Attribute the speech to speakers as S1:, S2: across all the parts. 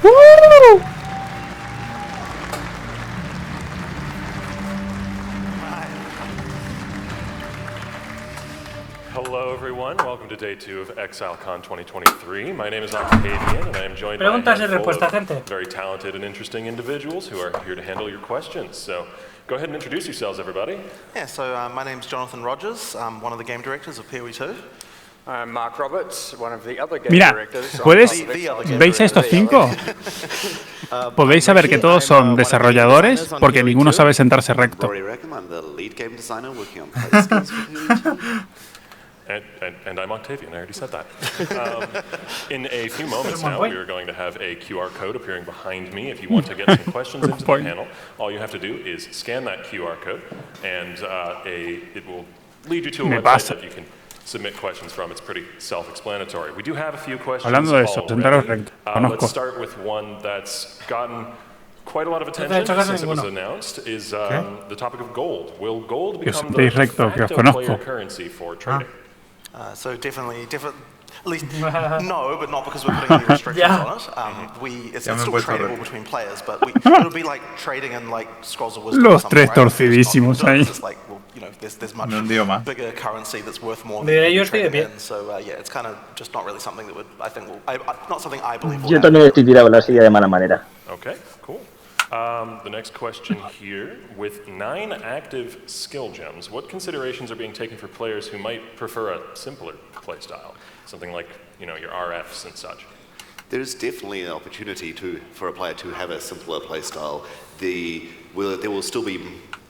S1: Hello everyone, welcome to day 2 of Exilecon 2023. My name is Octavian and I am joined by a
S2: Preguntas y
S1: handful
S2: respuestas,
S1: of
S2: gente.
S1: very talented and interesting individuals who are here to handle your questions. So go ahead and introduce yourselves, everybody.
S3: Yeah, so my name's Jonathan Rogers. I'm one of the game directors of PoE2.
S4: I'm Mark Roberts, one of the other game
S5: Mira,
S4: directors.
S5: ¿veis a estos 5? Podéis saber que todos son desarrolladores porque ninguno sabe sentarse recto.
S1: And I'm Octavian, I already said that. In a few moments now, we are going to have a QR code appearing behind me. If you want to get some questions into the panel, all you have to do is scan that QR code, and it will lead you to a website that you can submit questions from. It's pretty self-explanatory. We do have a few questions already. Let's start with one that's gotten quite a lot of attention since it was announced, is the topic of gold. Will gold become the de facto player currency for trading?
S3: So definitely, at least no, but not because we're putting any restrictions on it. It's still tradable between players, but it'll be like trading in like scrolls of wisdom.
S5: Los tres torcidísimos ahí.
S3: It's like, well, you know, there's much bigger currency that's worth more than trading in. So yeah, it's kind of just not really something that would, I think, not something I believe will happen.
S6: Yo también estoy tirado la silla de mala manera.
S1: Okay, cool. The next question here, with 9 active skill gems, what considerations are being taken for players who might prefer a simpler playstyle? Something like, you know, your RFs and such.
S7: There's definitely an opportunity for a player to have a simpler playstyle. There will still be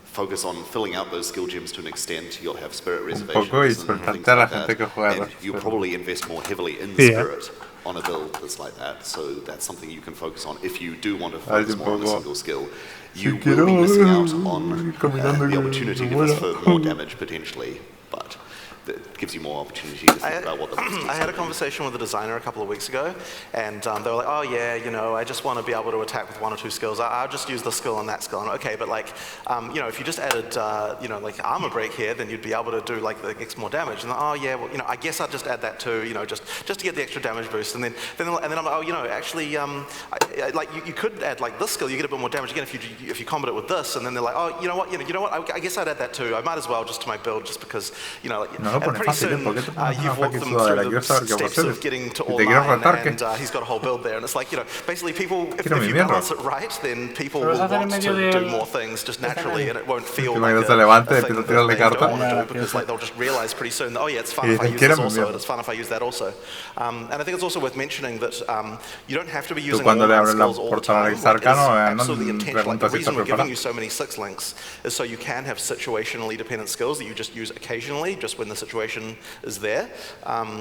S7: focus on filling out those skill gems to an extent. You'll have spirit reservations and things like that, and you'll probably invest more heavily in spirit on a build that's like that, so that's something you can focus on if you do want to focus more on a single skill. You will be missing out on the opportunity for more damage potentially, but that gives you more opportunity to think about what the
S3: I had a conversation with a designer a couple of weeks ago, and they were like, oh yeah, you know, I just want to be able to attack with 1 or 2 skills. I'll just use this skill and that skill. And okay, but like, you know, if you just added, you know, like armor break here, then you'd be able to do like the X more damage. And oh yeah, well, you know, I guess I'll just add that too, you know, just to get the extra damage boost. And then I'm like, oh, you know, actually, like you could add like this skill, you get a bit more damage again if you combat it with this. And then they're like, oh, you know what, I guess I'd add that too. I might as well just to my build, just because, you know, like, and pretty soon. You've walked them through the steps of getting to all 9, and he's got a whole build there. And it's like, you know, basically people, if you balance it right, then people will want to do more things just naturally, and it won't feel like a thing that they don't want to do, because like they'll just realize pretty soon that, oh yeah, it's fun if I use this also, and it's fun if I use that also. And I think it's also worth mentioning that you don't have to be using all 9 skills all the time. Like, it's absolutely intentional. Like, the reason we're giving you so many 6 links is so you can have situationally dependent skills that you just use occasionally, just when the situation is there.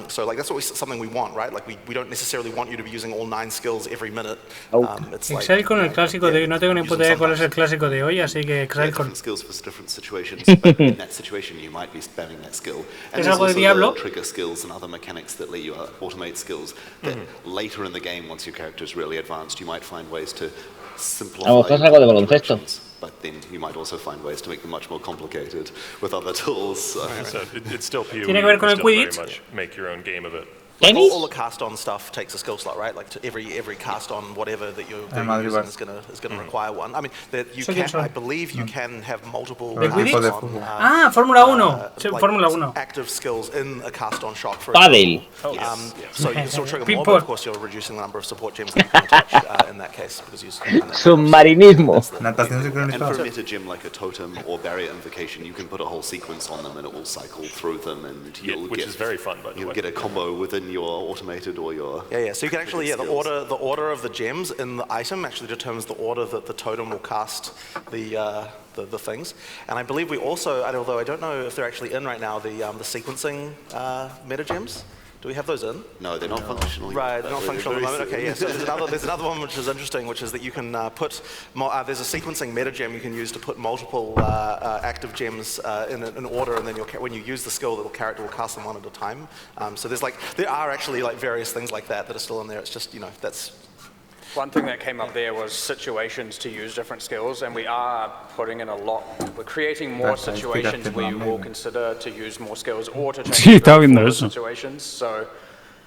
S3: So like that's something we want, right? Like we don't necessarily want you to be using all 9 skills every minute.
S2: Excilecon, el clásico de hoy. No tengo ni puta idea cuál es el clásico de hoy, así que Excilecon.
S7: Skills for different situations, but in that situation you might be spamming that skill. And there's also the trigger skills and other mechanics that let you automate skills that later in the game, once your character is really advanced, you might find ways to simplify operations. But then you might also find ways to make them much more complicated with other tools. So
S1: it's still PoE. You can still very much make your own game of it.
S3: Like all the cast-on stuff takes a skill slot, right? Like every cast-on whatever that you're using is going to require one. I mean, I believe you can have multiple
S2: Fórmula 1. Fórmula 1.
S3: Active skills in a cast-on shop. For
S6: Padel.
S3: So you can still trigger more, but of course you're reducing the number of support gems that you can attach in that case, because you
S6: submarinismo.
S7: And for a meta gem like a totem or barrier invocation, you can put a whole sequence on them and it will cycle through them, and
S1: which is very fun, by the way.
S7: You'll get a combo within your automated or your
S3: so you can actually the order of the gems in the item actually determines the order that the totem will cast the things. And I believe we also, although I don't know if they're actually in right now, the sequencing meta gems. Do we have those in?
S7: No, they're not functional.
S3: Right, they're not functional at the moment. Okay, yeah. So there's another one which is interesting, which is that you can put there's a sequencing meta gem you can use to put multiple active gems in an order, and then when you use the skill, the character will cast them one at a time. So there are actually like various things like that are still in there. It's just, you know, that's.
S4: One thing that came up there was situations to use different skills, and we are putting in a lot. We're creating more situations where you will consider to use more skills or to change situations. So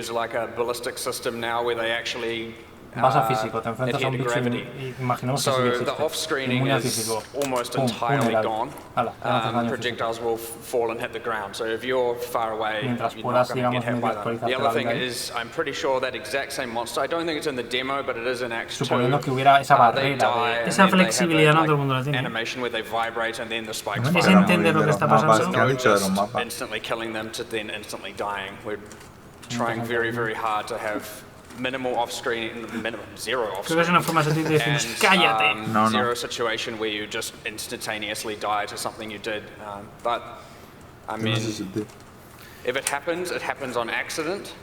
S4: use like a ballistic system now where they actually
S2: Vas a físico, te enfrentas a un
S4: adhere to
S2: bicho
S4: gravity.
S2: y imaginemos que sí
S4: So
S2: que
S4: the
S2: existe.
S4: off-screening
S2: Inmune al
S4: is
S2: físico.
S4: almost
S2: Pum,
S4: entirely
S2: vulnerable.
S4: gone.
S2: Hala, te lanzas daño físico.
S4: Projectiles will fall and hit the ground. So if you're far away,
S2: Mientras
S4: you're
S2: puedas,
S4: not going to
S2: digamos,
S4: get hit
S2: medio
S4: by them.
S2: actualizarte
S4: The
S2: la
S4: other thing
S2: vida ahí.
S4: is, I'm pretty sure that exact same monster, I don't think it's in the demo, but it is in Act 2.
S2: Suponiendo que hubiera esa
S4: They
S2: barrera
S4: die
S2: de...
S4: and
S2: Esa
S4: then they have
S2: flexibilidad
S4: a,
S2: no todo el mundo la tiene.
S4: animation where they vibrate and then the spikes
S2: Es
S4: fire.
S2: entender lo que está pasando.
S8: ¿Qué han dicho de los
S4: Just
S8: mapas?
S4: instantly killing them to then instantly dying. We're trying very, very hard to have minimal off-screen, zero
S2: Creo que es
S4: off-screen.
S2: una forma de decirnos, cállate.
S8: No, no.
S4: Zero situation where you just instantaneously die to something you did. But, I mean, if it happens on accident,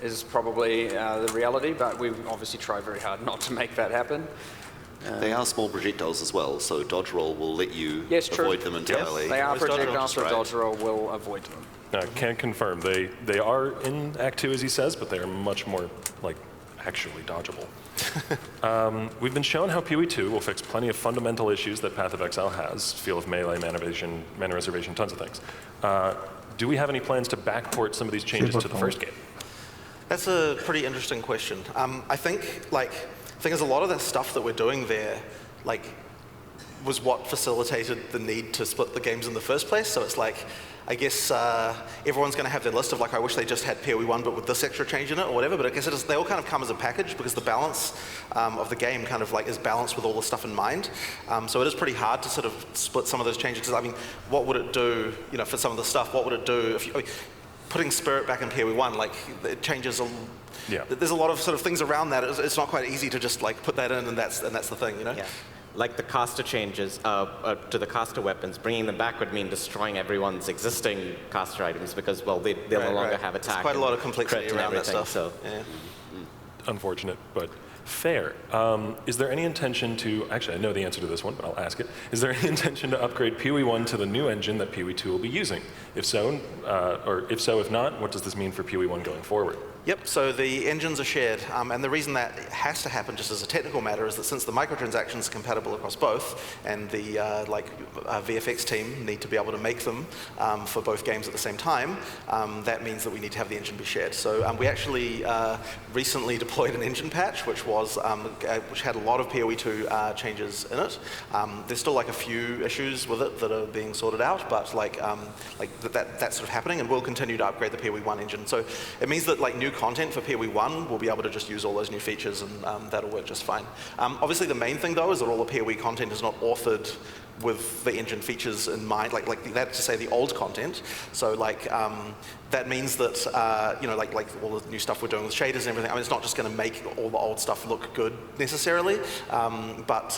S4: is probably the reality, but we obviously try very hard not to make that happen.
S7: They are small projectiles as well, so dodge roll will let you avoid them entirely.
S4: They are
S3: Always dodge roll,
S4: projectiles, so
S7: right.
S4: dodge roll will avoid them.
S1: Can confirm they are in Act 2, as he says, but they are much more like actually dodgeable. We've been shown how PoE 2 will fix plenty of fundamental issues that Path of Exile has: feel of melee, mana evasion, mana reservation, tons of things. Do we have any plans to backport some of these changes to the first game?
S3: That's a pretty interesting question. I think, like, the thing is, a lot of that stuff that we're doing there, like, was what facilitated the need to split the games in the first place. So it's like, I guess everyone's going to have their list of like, I wish they just had PoE 1 but with this extra change in it or whatever, but I guess they all kind of come as a package because the balance of the game kind of like is balanced with all the stuff in mind. So it is pretty hard to sort of split some of those changes, because I mean, what would it do, you know, for some of the stuff, what would it do if you, I mean, putting Spirit back in PoE 1, like, it changes there's a lot of sort of things around that. It's not quite easy to just like put that in and that's the thing, you know?
S9: Yeah. Like the caster changes to the caster weapons, bringing them back would mean destroying everyone's existing caster items because, well, they'll no longer have attack.
S3: There's quite a lot of complexity around that stuff.
S9: So.
S3: Yeah.
S1: Unfortunate, but fair. Is there any intention to, actually I know the answer to this one, but I'll ask it. Is there any intention to upgrade PoE 1 to the new engine that PoE 2 will be using? If so, if not, what does this mean for PoE 1 going forward?
S3: Yep, so the engines are shared, and the reason that has to happen just as a technical matter is that since the microtransactions are compatible across both, and the VFX team need to be able to make them for both games at the same time, that means that we need to have the engine be shared. So we actually recently deployed an engine patch, which had a lot of PoE 2 changes in it. There's still like a few issues with it that are being sorted out, but that's sort of happening, and we'll continue to upgrade the PoE 1 engine. So it means that like new content for PoE 1, we'll be able to just use all those new features, and that'll work just fine. Obviously, the main thing though is that all the PoE content is not authored with the engine features in mind, like that's to say the old content. So like that means that like all the new stuff we're doing with shaders and everything. I mean, it's not just going to make all the old stuff look good necessarily, but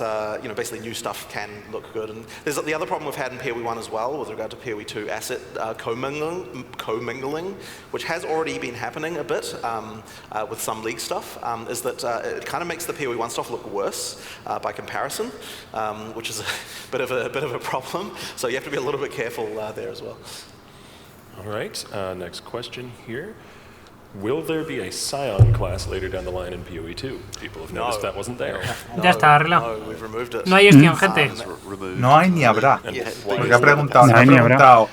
S3: basically new stuff can look good. And there's the other problem we've had in PoE 1 as well with regard to PoE 2 asset commingling, which has already been happening a bit with some league stuff. Is that it kind of makes the PoE 1 stuff look worse by comparison, which is a bit of a problem. So you have to be a little bit careful there as well.
S1: All right, next question here. Will there be a Scion class later down the line in PoE 2? People have noticed that wasn't there.
S2: Ya está arreglado.
S3: No, we've removed it.
S2: No hay Estion, gente.
S8: No hay ni habrá.
S3: Yes.
S8: Porque ha preguntado,
S5: No hay ni habrá.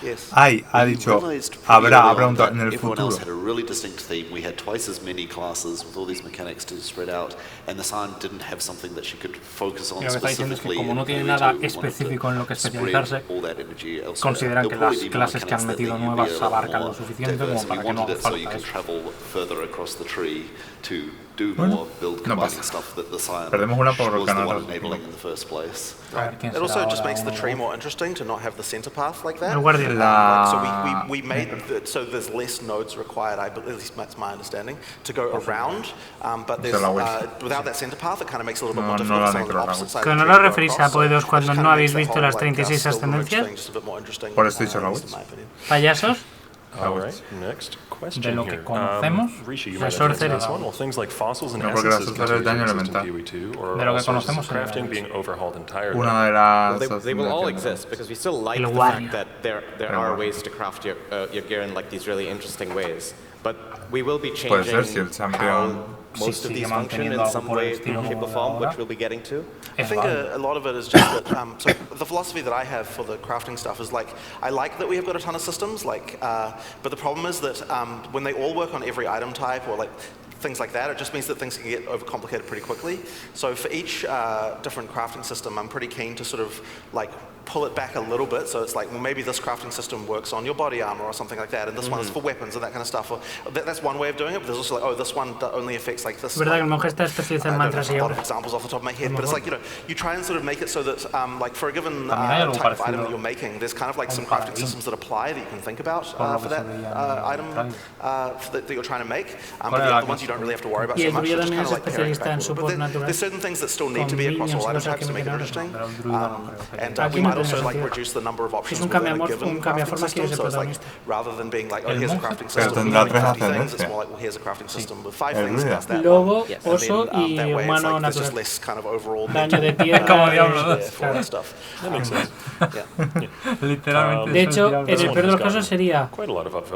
S8: ha dicho, habrá, ha preguntado en el
S7: Everyone
S8: futuro.
S7: else had a really distinct theme. We had twice as many classes with all these mechanics to spread out, and the Scion didn't have something that she could focus on
S2: Lo que está diciendo es que
S7: specifically.
S2: como no tiene
S7: in
S2: nada
S7: PoE 2, we wanted to
S2: específico en lo que
S7: spread
S2: especializarse,
S7: all that energy elsewhere.
S2: consideran que
S7: There'll
S2: las
S7: probably be
S2: clases que han
S7: mechanics
S2: metido
S7: that you
S2: nuevas
S7: be a lot
S2: abarcan
S7: more
S2: lo suficiente
S7: diverse.
S2: como para
S7: We
S2: que no
S7: wanted
S2: haga
S7: it so you
S2: falta
S7: can
S2: eso.
S7: travel further across the tree to do more build
S8: no
S7: combining
S8: pasa.
S7: stuff that the Scion
S8: Perdemos una por
S7: was the
S8: canal.
S7: one enabling in the first place.
S2: A ver quién
S3: It
S2: será
S3: also just
S2: ahora
S3: makes the
S2: uno
S3: tree
S2: nuevo.
S3: more interesting to not have the center path like that.
S2: El guardián.
S3: So we made it so there's less nodes required, at least that's my understanding, to go around. But there's, without that center path, it kind of makes it a little bit more difficult. So on the opposite side
S2: Que
S3: of
S2: no
S3: the
S2: lo
S3: tree to go
S2: referís
S3: across,
S2: a Poedos
S3: so
S2: cuando
S3: it just
S2: no
S3: kinda
S2: habéis
S3: makes that
S2: visto
S3: whole,
S2: las
S3: like,
S2: 36
S3: skill bridge
S2: ascendencias.
S3: thing just a bit more interesting,
S8: Por eso he dicho
S3: at
S8: la
S3: least
S8: witch.
S3: in my opinion.
S2: Payasos.
S1: All right, next question
S2: De lo que
S1: here.
S2: conocemos,
S1: Rishi, you
S2: la
S1: might have answered
S2: sorcerer.
S1: this one. Well, things like fossils and
S8: No, porque las
S1: essences
S8: sorceras
S1: continue
S8: daño
S1: to exist in
S8: elemental.
S1: PoE 2, or
S2: De lo
S1: all
S2: que
S1: sources of
S2: conocemos en
S1: crafting
S2: el-
S1: being overhauled entirely.
S8: Una de
S9: Well,
S8: las...
S9: they will all exist because we still like
S2: El
S9: the
S2: guardia.
S9: fact that there are ways to craft your gear in like these really interesting ways. But we will be
S8: Puede ser, si el
S9: changing
S8: campeón
S9: how most
S2: Sí,
S9: of
S2: sigue
S9: these function
S2: manteniendo
S9: in
S2: algo
S9: some
S2: por el
S9: way,
S2: estilo
S9: shape or
S2: como
S9: form,
S2: ahora.
S9: which we'll be getting to.
S3: I think a lot of it is just that, so the philosophy that I have for the crafting stuff is like, I like that we have got a ton of systems, like, but the problem is that when they all work on every item type, or like, things like that. It just means that things can get overcomplicated pretty quickly. So for each different crafting system, I'm pretty keen to sort of like pull it back a little bit. So it's like, well, maybe this crafting system works on your body armor or something like that, and this one is for weapons and that kind of stuff. Or that's one way of doing it. But there's also like, oh, this one only affects like this.
S2: Verdad que el monje está especializado en mantras y
S3: a lot of examples off the top of my head, but it's like, you try and sort of make it so that like for a given type of item that you're making, there's kind of like some crafting systems that apply that you can think about for that item that you're trying to make. But the other ones you don't really have to worry about so much. It's just kind of like carrying it back a little bit. But there's certain things that still need to be across all item types to make it interesting. And we might also like reduce the number of options within a given crafting system. So it's like, rather than being like, oh, here's a crafting system with 50 things, it's more like, well, here's a crafting system with 5 things, that's that
S2: Lobo,
S3: one.
S2: oso y
S3: that way it's
S2: humano
S3: like, there's just
S2: natural.
S3: less kind of overall
S2: Daño de piel.
S3: como diablos for all that stuff.
S1: That makes sense.
S2: De hecho, en el peor de los casos sería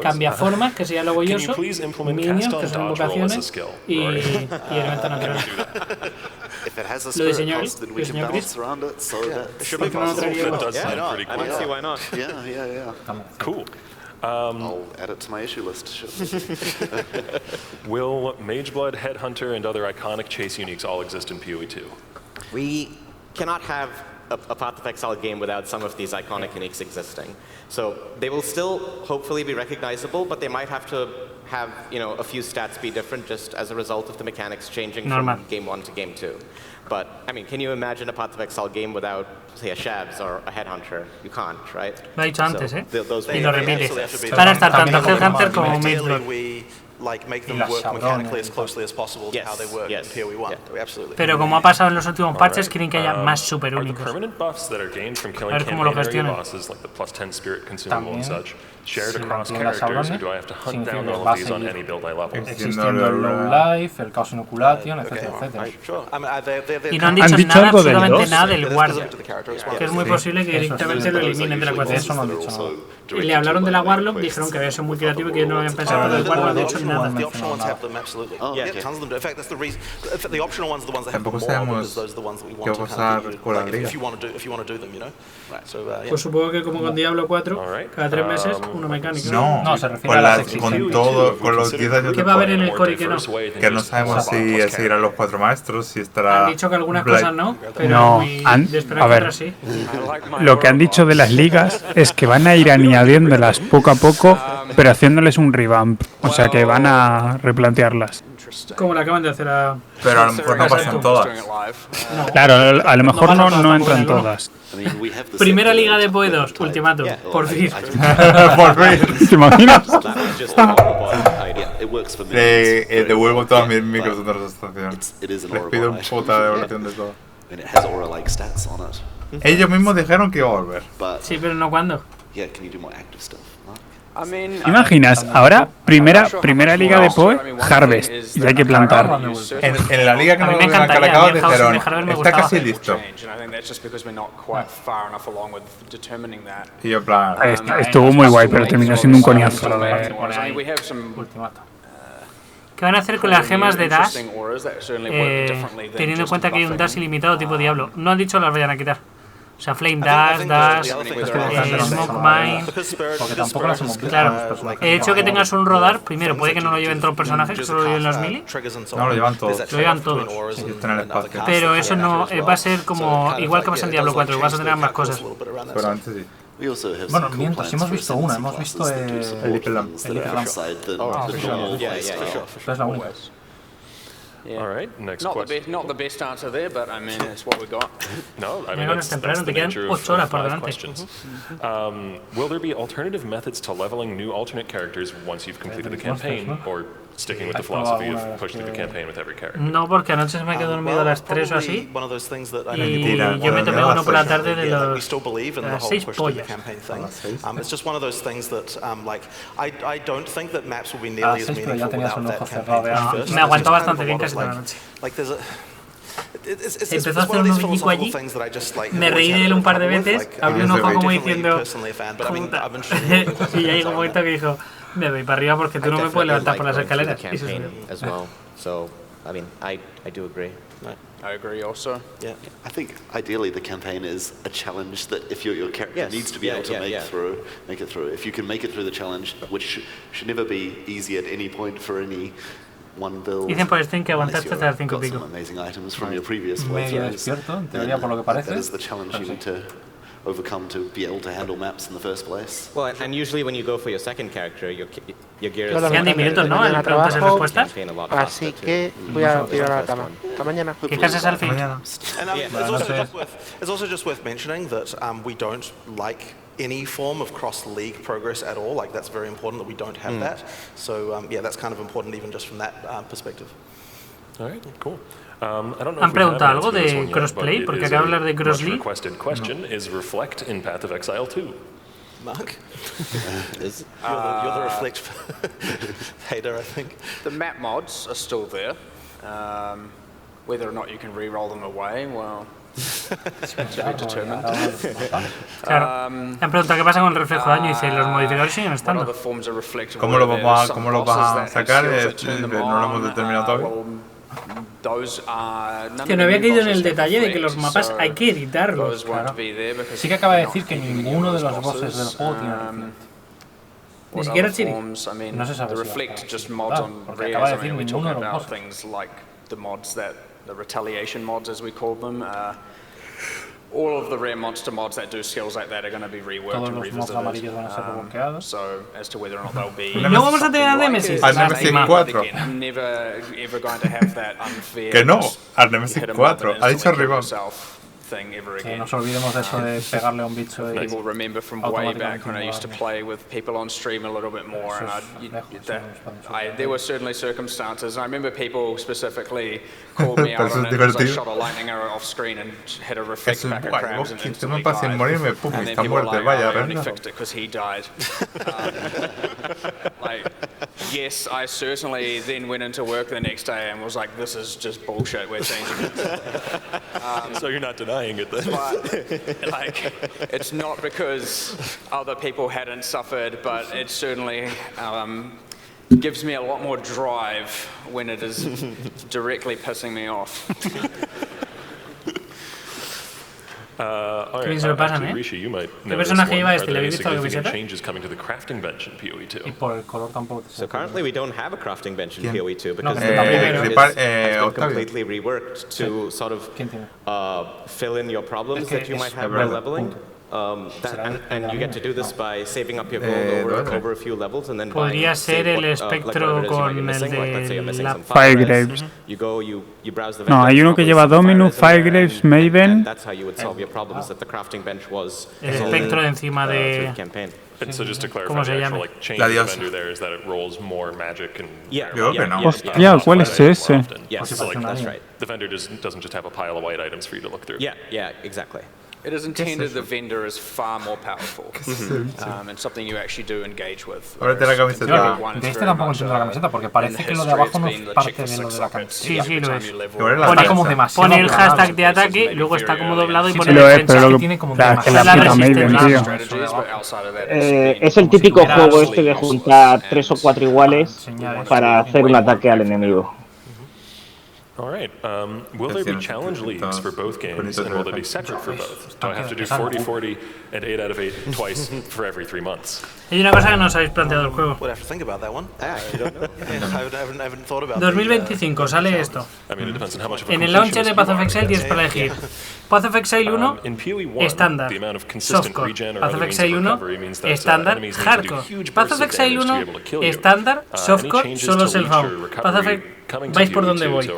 S2: cambiaformas, que sería lobo y oso, minions, que son invocaciones, y elemento natural.
S7: If it has a
S2: Lo
S7: spirit
S2: diseñó
S7: cost, then we
S2: Chris.
S7: can balance around it so that
S3: It should be possible.
S1: That does sound pretty
S9: I
S1: cool.
S9: don't see why not.
S7: yeah.
S1: Cool.
S7: I'll add it to my issue list. Sure.
S1: Will Mageblood, Headhunter, and other iconic chase uniques all exist in PoE 2?
S9: We cannot have a Path of Exile game without some of these iconic uniques existing. So they will still hopefully be recognizable, but they might have to have a few stats be different just as a result of the mechanics changing from game 1 to game 2. But I mean, can you imagine a Path of Exile game without, say, a Shabs or a Headhunter? You can't, right?
S2: Lo ha dicho antes,
S9: Those
S2: y lo repite. Van a estar tanto Headhunter como Mageblood.
S3: Like make them work mechanically as closely as possible to how they work in PoE 1. Absolutely.
S2: Pero como ha pasado en los últimos parches, quieren que haya más super
S1: Are the
S2: únicos.
S1: permanent buffs that are gained from killing
S2: A ver cómo lo
S1: campaign area
S2: gestionan.
S1: bosses, like the +10 spirit consumable and such, shared
S10: si
S1: across
S10: mantiene las
S1: characters, or
S10: sabrones,
S1: do I have to hunt
S10: significa
S1: down
S10: que
S1: all
S10: va
S1: of
S10: a
S1: these on
S10: seguir
S1: any build I level?
S10: existiendo el low life, el caos inoculation, etcétera, etcétera.
S2: Y no han dicho
S5: dicho
S2: nada,
S5: algo del
S2: absolutamente
S5: 2?
S2: nada del Warlock, que es muy posible que directamente lo eliminen de la ecuación.
S10: Eso no han dicho nada.
S2: Y le hablaron de la Warlock, dijeron que había sido muy creativo y que no habían pensado en el Warlock, de hecho nada.
S3: The optional ones have them, absolutely. Yeah, tons of them do. In fact, that's the reason. The optional ones are the ones that have more, because those are the ones that we want to kind of do, like, if you want to do them, So,
S2: Pues supongo que como con Diablo 4, cada 3 meses uno mecánico.
S8: No,
S10: se refiere a las existentes.
S8: con los 10 años
S2: ¿Qué va a haber en el core y qué no?
S8: que no sabemos si seguirán los 4 maestros, si estará...
S2: Han dicho que algunas cosas no, pero
S5: No,
S2: de esperar
S5: a
S2: que
S5: ver.
S2: otras sí.
S5: Lo que han dicho de las ligas es que van a ir añadiéndolas poco a poco, pero haciéndoles un revamp. O sea que van a replantearlas.
S2: Como le acaban de hacer a...
S8: Pero a lo mejor no pasan todas.
S5: Claro, a lo mejor no entran todas.
S2: Primera liga de PoE 2, ultimátum, por fin.
S5: Por fin, ¿te imaginas?
S8: Devuelvo todas mis micros de transacción. Les pido puta devolución de todo. Ellos mismos dijeron que iba a volver.
S2: Sí, pero no cuándo.
S5: ¿Imaginas? Ahora, primera liga de PoE, Harvest, y hay que plantar.
S8: En la liga que nos habían calacado dijeron, está casi listo. Y yo en plan...
S5: Estuvo muy guay, pero terminó siendo un coñazo.
S2: ¿Qué van a hacer con las gemas de Dash? Teniendo en cuenta que hay un Dash ilimitado tipo Diablo. No han dicho las vayan a quitar. O sea, Flame Dash, Smoke Mine.
S10: Porque tampoco las hemos visto.
S2: Claro, el hecho de que tengas un rodar, primero, puede que no lo lleven todos los personajes, que solo lo lleven los melee.
S8: No, lo llevan todos.
S2: Lo llevan todos.
S8: Sí, están en el espacio.
S2: Pero eso no va a ser como igual que pasa en Diablo 4, vas a tener más cosas.
S8: Pero antes sí.
S10: Bueno, miento, sí hemos visto una, hemos visto
S8: El Little Lamp.
S10: el Little Lamp. Es la única.
S1: All right, next
S4: Not
S1: question.
S4: the best answer there, but I mean, it's what we got.
S1: No, I mean,
S2: Llegaron temprano, te
S1: the
S2: quedan
S1: nature of
S2: 8 horas por
S1: 5
S2: delante.
S1: questions. Will there be alternative methods to leveling new alternate characters once you've completed the campaign, or sticking with the philosophy of pushing through the campaign with every character?
S2: No, porque anoche se me quedó dormido a las 3 o así. Y
S8: Tira,
S2: yo me tomé uno por la tarde de
S3: We
S2: los
S3: still believe in the
S2: las
S3: whole
S2: 6
S3: push through the
S2: pollas.
S3: campaign thing. It's just one of those things that, like, I don't think that maps will be nearly as
S10: pero ya
S3: meaningful
S10: tenías un
S3: without
S10: ojo
S3: that
S10: cerrado
S3: campaign
S10: de
S3: thing first.
S2: Me aguantó
S3: It's just kind
S2: bastante
S3: of a
S2: bien
S3: lot
S2: casi
S3: of,
S2: toda la
S3: like-
S2: noche.
S3: Like, there's a... It's
S2: Empezó a
S3: one
S2: hacer
S3: of these
S2: un bico allí,
S3: philosophical things that I just, like,
S2: me
S3: have always
S2: reí
S3: had
S2: de él
S3: a
S2: un par de
S3: problem with,
S2: veces,
S3: like,
S2: abrí
S3: I'm
S2: un ojo como
S3: definitely
S2: diciendo...
S3: personally a fan, but I mean,
S2: "Puta".
S3: I've been struggling with
S2: Y ya llegó un momento que dijo, me voy para arriba porque tú no me puedes levantar por las escaleras. Y se subió.
S9: as well. So, I mean, I do agree.
S4: I agree also.
S3: Yeah.
S7: I think ideally the campaign is a challenge that if your character
S9: Yes,
S7: needs to be able to make it through. If you can make it through the challenge, which should never be easy at any point for any
S2: Dicen por stream que aguantaste hasta las 5 y pico.
S10: Medio despierto, en teoría, por lo que parece.
S7: Overcome to be able to handle maps in the first place.
S9: Well, and usually when you go for your second character, your gear is...
S2: Quedan 10 minutos, ¿no? En preguntas y respuestas.
S11: Así que voy a tirar a la cama. Hasta mañana.
S2: Que casas al fin.
S3: It's also just worth mentioning that we don't like any form of cross-league progress at all. Like, that's very important that we don't have that. So, yeah, that's kind of important even just from that perspective.
S1: All right, cool.
S2: ¿Han preguntado algo de crossplay? Porque acabo de hablar de crossplay.
S1: Question is reflect in Path of Exile 2.
S3: Mark? You're the reflect hater, I think.
S4: The map mods are still there. Whether or not you can re-roll them away, well, to be determined.
S2: Claro. Han preguntado qué pasa con el reflejo de daño y dice, los modificadores siguen estando.
S8: ¿Cómo lo vas a sacar? No lo hemos determinado todavía.
S2: Que no había caído en el detalle de que los mapas hay que editarlos.
S10: Claro. Sí que acaba de decir que ninguno de los bosses del juego tiene reflect.
S2: Ni siquiera Chiri.
S10: No se sabe si porque acaba de decir ninguno de los bosses.
S4: The retaliation mods, as we call them. All of the rare monster mods that do skills like that are going to be reworked and revisited. So, as to whether or not they'll be...
S2: No vamos a tener a Nemesis.
S8: Al Nemesis 4.
S4: Never ever going to have that unfair...
S8: Que no, al Nemesis 4. Ha dicho Ribón.
S10: Que no nos olvidemos de eso de pegarle a un bicho y
S4: people remember from way back when I used to play with people on stream a little bit more, and there were certainly circumstances. I remember people specifically called me out on it because I shot a lightning arrow off screen and hit a reflect back at crabs and instantly died. And then people were like, I only fixed it because he died. Like, yes, I certainly then went into work the next day and was like, this is just bullshit, we're changing it.
S1: So you're not denying it then?
S4: But, like, it's not because other people hadn't suffered, but it certainly gives me a lot more drive when it is directly pissing me off.
S2: ¿Qué se lo pasan, ¿Qué personaje lleva este? ¿Le habéis visto la camiseta?
S10: Y por el color tampoco.
S9: So currently we don't have a crafting bench in PoE 2 because
S8: it's
S9: completely reworked to sort of fill in your problems that you might have by leveling. And you get to do this by saving up your gold over a few levels and then
S2: podría ser el espectro con el de la
S5: Firegraves.
S9: You go, you browse the
S5: No, hay uno que lleva Dominus, Firegraves, Maven.
S9: That's how you would solve your problems that the crafting bench was.
S2: El espectro encima de
S1: And so just to clarify, the actual like change of vendor there is that it rolls more magic and
S5: Hostia, ¿cuál es ese?
S9: Yes, that's right.
S1: The vendor doesn't just have a pile of white items for you to look through.
S9: Yeah, exactly.
S4: It is intended the vendor is far more powerful and something you actually do engage with.
S10: De este tampoco entiendo la camiseta porque parece que lo de abajo no es parte de lo de la camiseta.
S2: Sí, lo es.
S10: Pone como demasiado.
S2: Pone el hashtag de ataque, luego está como doblado y pone
S5: defensa.
S2: que tiene como
S5: la
S2: Maven, tío.
S6: Es el típico juego este de juntar 3 o 4 iguales para hacer un ataque al enemigo.
S1: All right. Will there be challenge leagues for both games, and will they be separate for both? Do I have to do 40-40 and 8 out of 8 twice for every 3 months?
S2: Hay una cosa que no os habéis planteado del juego. 2025 sale esto. En el launcher de Path of Exile tienes para elegir Path of Exile 1 estándar, softcore, Path of Exile 1 estándar, hardcore, Path of Exile 1 estándar, softcore, solo self-found, Path of vais por donde voy.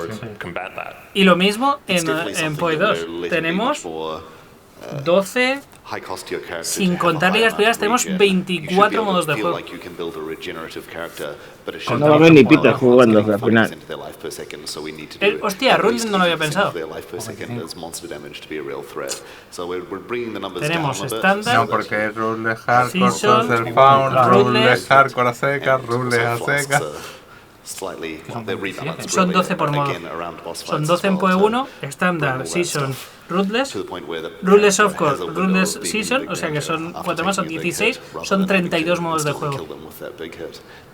S2: Y lo mismo en PoE 2. Tenemos 12, sin contar ligas privadas, tenemos 24 modos de juego.
S6: No va a haber ni pita jugando al final.
S2: Hostia, Ruled no lo había pensado. Tenemos estándar.
S8: No, porque Ruled hardcore, self-found, Ruled hardcore a secas, Ruled a secas.
S2: Son 12 por modo. Son 12 en PoE 1, estándar, season, ruthless, ruthless softcore, ruthless season, o sea que son 4 más, son 16, son 32 modos de juego.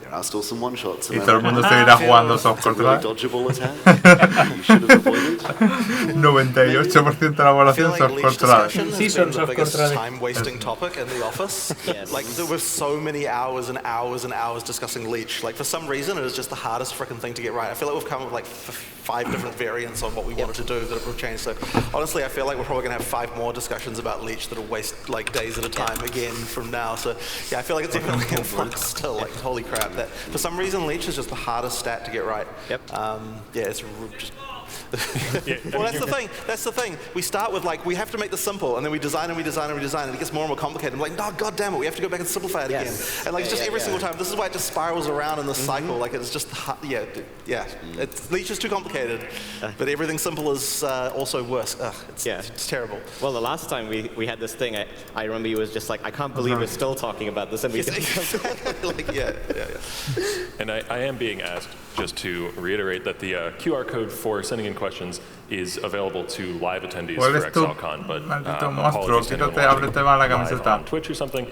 S7: There are still some one-shots.
S8: Y todo el mundo seguirá jugando soft control. 98% de la población soft control.
S2: Sí, son soft control.
S3: Time-wasting topic in the office. Like there were so many hours and hours and hours discussing leech. Like for some reason, it was just the hardest freaking thing to get right. I feel like we've come up with like 5 different variants on what we wanted to do that have changed. So honestly, I feel like we're probably going to have 5 more discussions about leech that'll waste like days at a time again from now. So yeah, I feel like it's even in flux still. Like holy crap! That for some reason, leech is just the hardest stat to get right. Yeah, it's just. Well, that's the thing. We start with like, we have to make this simple, and then we design, and it gets more and more complicated. I'm like, no, god damn it, we have to go back and simplify it again. And like, just every single time, this is why it just spirals around in this cycle. Like, it's just, leech is too complicated, but everything simple is also worse. It's terrible.
S9: Well, the last time we had this thing, I remember you was just like, I can't believe we're still talking about this, and we
S1: And I am being asked, just to reiterate, that the QR code for sending in questions is available to live attendees for Exilecon, but apologies to anyone live on Twitch or something,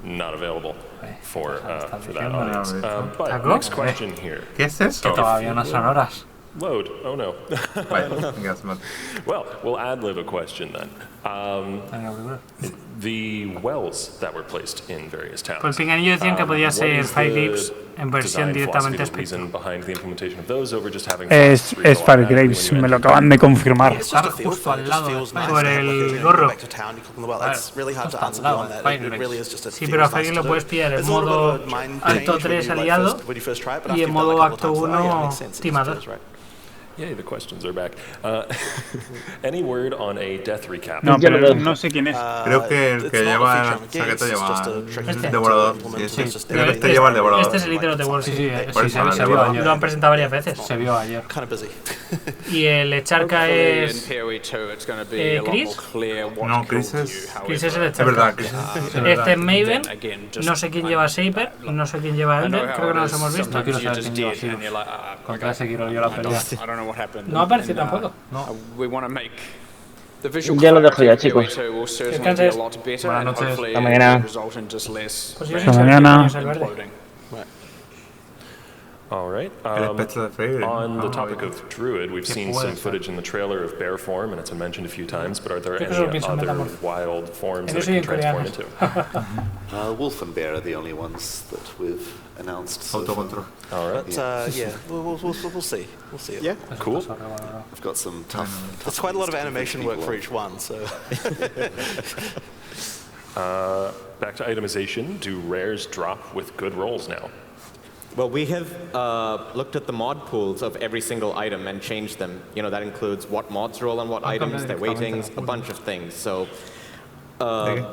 S1: not available for that audience. But next question here.
S5: ¿Qué es eso?
S2: Que todavía no son horas.
S1: Load. Oh no. Well, we'll ad-lib a question then. The wells that were placed in various towns.
S2: Pues Pinganillo decían que podía ser 5 lips en versión directamente
S1: reason behind the implementation of those over just having
S5: es Fire Graves, me lo acaban de confirmar.
S2: Está justo al lado, por el gorro. Sí, pero a Fire lo puedes pillar en modo acto 3 aliado y en modo acto 1 timador.
S1: Yay, the questions are back. Any word on a death recap?
S5: No, pero no sé quién es.
S8: Creo que el que lleva la chaqueta lleva el devorador. Creo que este lleva el devorador.
S2: Este es el ítem de World. Sí, se vio ayer. Lo han presentado varias veces.
S5: Se vio ayer.
S2: Y el Echarca es... ¿Chris?
S8: No, Chris es
S2: el Echarca.
S8: Es verdad, Chris
S2: Este es Maven. No sé quién lleva Saber. No sé quién lleva Elder. Creo que no los hemos visto.
S5: No quiero saber quién lleva Saber. Contra ese quiero yo la pelea.
S2: No apareció tampoco.
S6: Ya lo dejo ya, chicos.
S2: Descanses.
S5: Buenas noches.
S6: Hasta mañana.
S2: Pues yo soy mañana.
S1: All right. On the topic of Druid, we've seen some footage in the trailer of bear form, and it's been mentioned a few times, but are there any other wild forms that it can transform into?
S7: Wolf and bear are the only ones that we've announced. So
S1: all right.
S3: We'll see. We'll see it.
S7: Yeah.
S1: Cool.
S7: I've got some tough.
S3: It's quite a lot of animation work for each one, so.
S1: Back to itemization. Do rares drop with good rolls now?
S9: Well, we have looked at the mod pools of every single item and changed them. You know, that includes what mods roll on what items, their weightings, a bunch of things. So I'm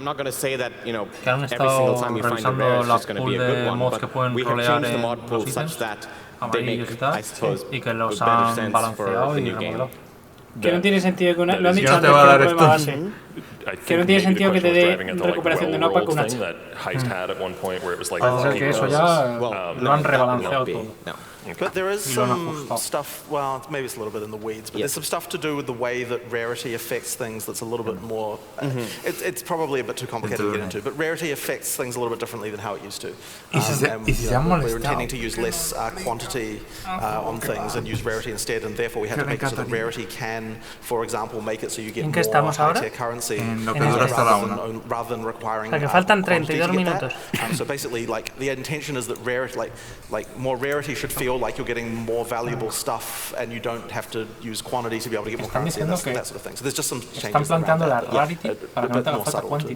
S9: not going to say that, you know, every single time you find a rare, it's just going to be a good one, but we have changed the mod pool such that they make, I suppose, better sense for the new game.
S2: Que no tiene sentido que lo han dicho antes que la prueba base. Que no tiene sentido que te dé recuperación de mapa con un hacha.
S5: Parece ser que eso ya lo han rebalanceado todo.
S3: But there is some stuff, well, maybe it's a little bit in the weeds, but there's some stuff to do with the way that rarity affects things that's a little bit more, it's probably a bit too complicated to get into, but rarity affects things a little bit differently than how it used to. We're intending to use less quantity on things and use rarity instead, and therefore we have to make it so that rarity can, for example, make it so you get more high-tier currency rather than requiring quantity to get that. So basically, like, the intention is that rarity, like more rarity should feel like you're getting more valuable stuff and you don't have to use quantity to be able to get more currency and that sort of thing. So there's just some changes around that.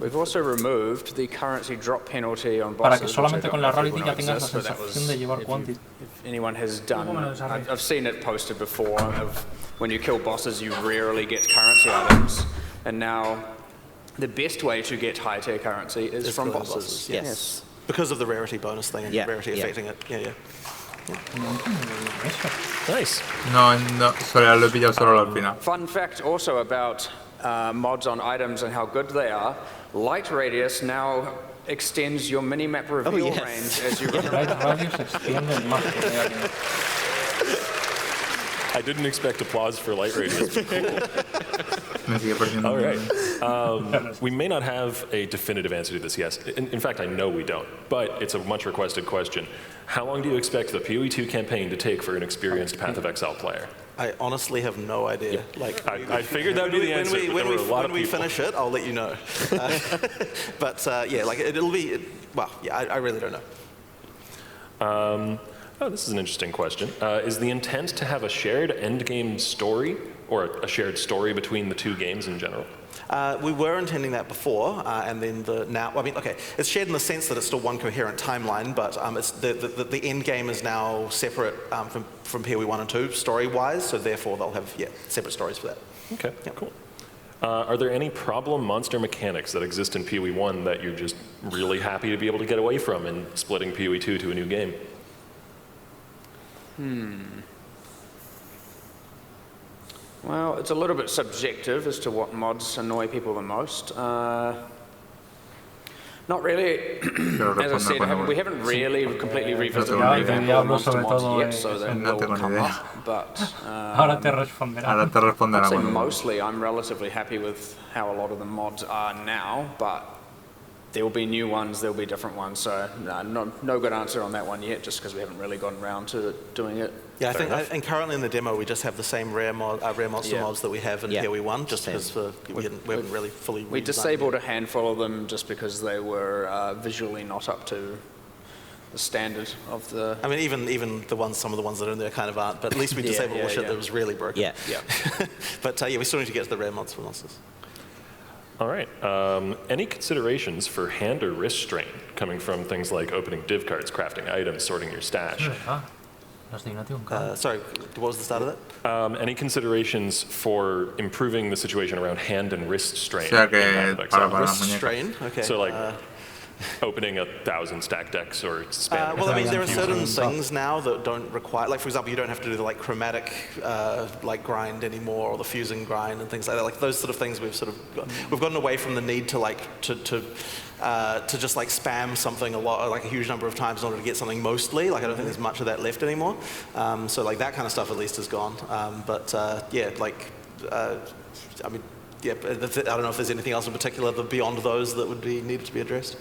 S4: We've also removed the currency drop penalty on bosses.
S5: Para que solamente con la rarity ya tengas la sensación de llevar quantity.
S4: If anyone has done, I've seen it posted before, of when you kill bosses you rarely get currency items, and now the best way to get high tier currency is from bosses.
S3: Yes. Because of the rarity bonus thing and rarity affecting it. Yeah.
S1: Nice.
S8: No, sorry, lo he pillado solo al final.
S4: Fun fact also about mods on items and how good they are. Light radius now extends your mini-map reveal range as you run around.
S1: I didn't expect applause for light radius. Cool. All right. We may not have a definitive answer to this, yes. In fact, I know we don't, but it's a much requested question. How long do you expect the PoE 2 campaign to take for an experienced Path of Exile player?
S3: I honestly have no idea. Like,
S1: I figured that would be the answer.
S3: When we finish it, I'll let you know. But yeah, like it'll be. Well, yeah, I really don't know.
S1: Oh, this is an interesting question. Is the intent to have a shared endgame story, or a shared story between the two games in general?
S3: We were intending that before, and then it's shared in the sense that it's still one coherent timeline, but the end game is now separate from PoE 1 and 2 story-wise, so therefore they'll have separate stories for that.
S1: Okay, cool. Are there any problem monster mechanics that exist in PoE 1 that you're just really happy to be able to get away from and splitting PoE 2 to a new game?
S4: Well, it's a little bit subjective as to what mods annoy people the most. Not really. As I said, we haven't really completely revisited the revamp of monster mods yet, so that will come up. But I'd say mostly I'm relatively happy with how a lot of the mods are now, but there will be new ones, there will be different ones, so no good answer on that one yet, just because we haven't really gotten around to doing it.
S3: Yeah, I think, and currently in the demo we just have the same rare monster mods that we have in PoE 1, just because we haven't really fully.
S4: We disabled a handful of them just because they were visually not up to the standard of the.
S3: I mean, even some of the ones that are in there kind of aren't, but at least we disabled all the shit that was really broken.
S9: Yeah.
S3: But we still need to get to the rare mods for monsters.
S1: All right. Any considerations for hand or wrist strain coming from things like opening div cards, crafting items, sorting your stash?
S3: Sorry, what was the start of
S1: that? Any considerations for improving the situation around hand and wrist strain?
S3: Wrist strain? Okay.
S1: So like opening 1,000 stack decks or spamming.
S3: Well, I mean, there are certain things now that don't require, like for example, you don't have to do the chromatic grind anymore, or the fusing grind and things like that. Like those sort of things we've gotten away from the need to just spam something a huge number of times in order to get something mostly. Like I don't think there's much of that left anymore. So like that kind of stuff at least is gone. I don't know if there's anything else in particular beyond those that would be needed to be addressed.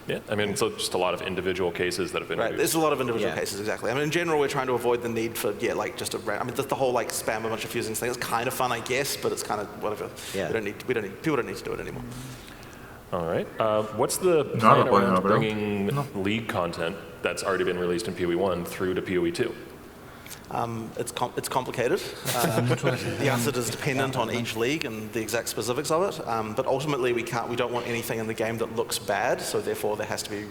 S1: Yeah, I mean, so just a lot of individual cases that have been reduced.
S3: There's a lot of individual cases, exactly. I mean, in general, we're trying to avoid the need for, the whole spam a bunch of fusing thing is kind of fun, I guess, but it's kind of whatever. Yeah. People don't need to do it anymore.
S1: All right. What's the plan around bringing League content that's already been released in PoE 1 through to PoE 2?
S3: It's complicated. The answer is dependent on each league and the exact specifics of it. But ultimately, we don't want anything in the game that looks bad. So therefore, there has to be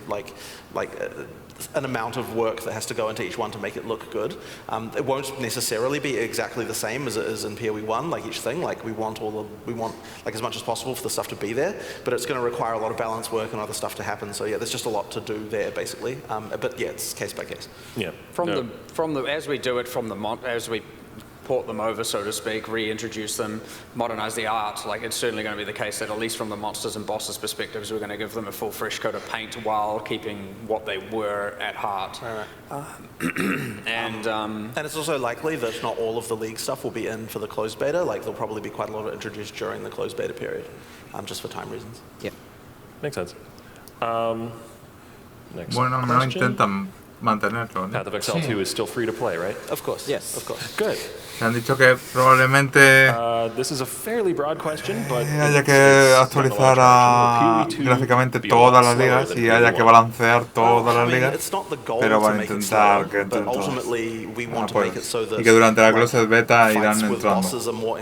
S3: an amount of work that has to go into each one to make it look good. It won't necessarily be exactly the same as it is in PoE 1. Like each thing, we want as much as possible for the stuff to be there. But it's going to require a lot of balance work and other stuff to happen. So yeah, there's just a lot to do there basically. But yeah, it's case by case.
S1: Yeah.
S4: As we do it as we port them over, so to speak, reintroduce them, modernize the art, it's certainly going to be the case that at least from the monsters and bosses perspectives, we're going to give them a full fresh coat of paint while keeping what they were at heart.
S3: And it's also likely that not all of the league stuff will be in for the closed beta. There'll probably be quite a lot of it introduced during the closed beta period, just for time reasons.
S9: Yeah.
S1: Makes sense. Next
S8: intentan mantenerlo, ¿no?
S1: Path of Exile 2 is still free to play, right?
S3: Of course.
S4: Yes.
S3: Of course.
S1: Good.
S8: Se han dicho que probablemente
S1: this is a fairly broad question, but
S8: haya que actualizar gráficamente todas las ligas y haya que balancear todas las ligas, pero van a intentar que entren todas. Y que durante la closed beta irán entrando. Y supongo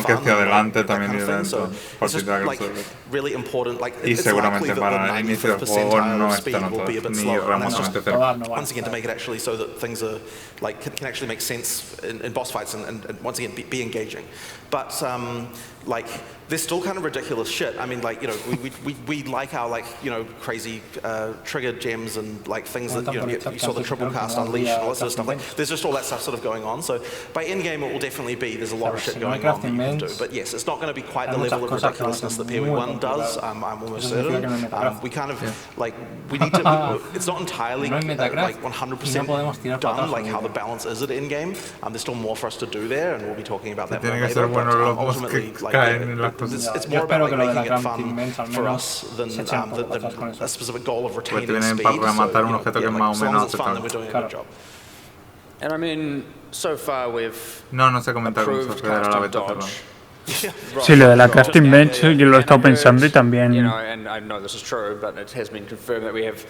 S8: que hacia adelante también irán entrando a partir de la closed beta. Y seguramente para el inicio del juego no estarán todas, ni remotamente cerca.
S3: Once again, to make it actually so that things are can actually make sense in boss fights and once again be engaging. But there's still kind of ridiculous shit. I mean, we like our crazy trigger gems and things that you saw the triple cast unleash and all that sort of stuff. There's just all that stuff sort of going on. So by end game, it will definitely be there's a lot of shit going on that you can do. But yes, it's not going to be quite the level of ridiculousness that PoE 1 does. I'm almost certain. We kind of we need to. It's not entirely 100% done how the balance is at end game. There's still more for us to do there, and we'll be talking about that more
S8: Tiene que
S3: later.
S8: ser bueno los dos
S3: Ultimately,
S8: que caen en las cosas.
S3: it's more about making it fun for us than a specific goal of retaining speed.
S8: Porque te vienen para rematar un objeto que es más o menos aceptable.
S10: And I mean, so far we've
S8: No sé comentar mucho, era la beta, perdón.
S5: Sí, lo de la crafting bench yo lo he estado pensando y también...
S10: You know, and I know this is true, but it has been confirmed that we have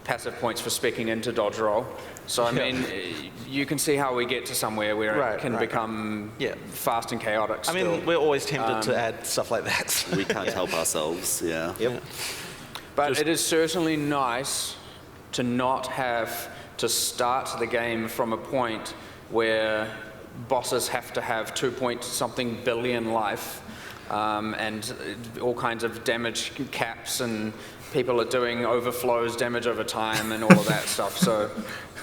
S10: passive points for speccing into dodge roll. So I mean, you can see how we get to somewhere where it can become fast and chaotic still.
S3: I mean, we're always tempted to add stuff like that.
S7: We can't help ourselves,
S10: But it is certainly nice to not have to start the game from a point where bosses have to have 2-point-something billion life and all kinds of damage caps, and people are doing overflows, damage over time, and all of that stuff. So,